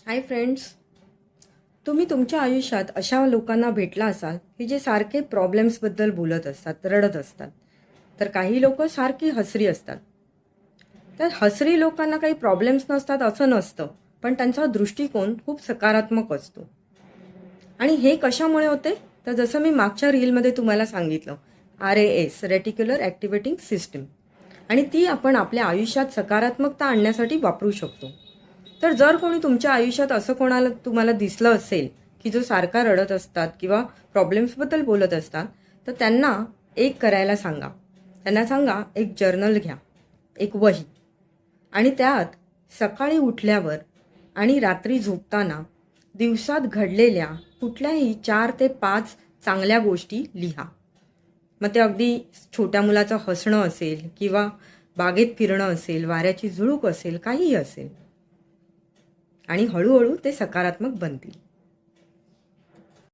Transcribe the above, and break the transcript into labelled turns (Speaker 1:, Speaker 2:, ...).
Speaker 1: Hi friends, तुम्ही तुमच्या आयुष्यात अशा लोकांना भेटला असाल की जे सारखे प्रॉब्लेम्सबद्दल बोलत असतात, रडत असतात. तर काही लोक सारखी हसरी असतात. तर हसरी लोकांना काही प्रॉब्लेम्स नसतात असं नसतं, पण त्यांचा दृष्टिकोन खूप सकारात्मक असतो. आणि हे कशामुळे होते? तर जसं मी मागच्या रीलमध्ये तुम्हाला सांगितलं, RAS रेटिक्युलर ॲक्टिव्हेटिंग सिस्टीम, आणि ती आपण आपल्या आयुष्यात सकारात्मकता आणण्यासाठी वापरू शकतो. तर जर कोणी तुमच्या आयुष्यात असं कोणाला तुम्हाला दिसलं असेल की जो सारखा रडत असतात किंवा प्रॉब्लेम्सबद्दल बोलत असतात, तर त्यांना एक करायला सांगा. त्यांना सांगा, एक जर्नल घ्या, एक वही, आणि त्यात सकाळी उठल्यावर आणि रात्री झोपताना दिवसात घडलेल्या कुठल्याही 4 ते 5 चांगल्या गोष्टी लिहा. मग ते अगदी छोट्या मुलाचं हसणं असेल किंवा बागेत फिरणं असेल, वाऱ्याची झुळूक असेल, काहीही असेल. आणि हळूहळू ते सकारात्मक बनतील.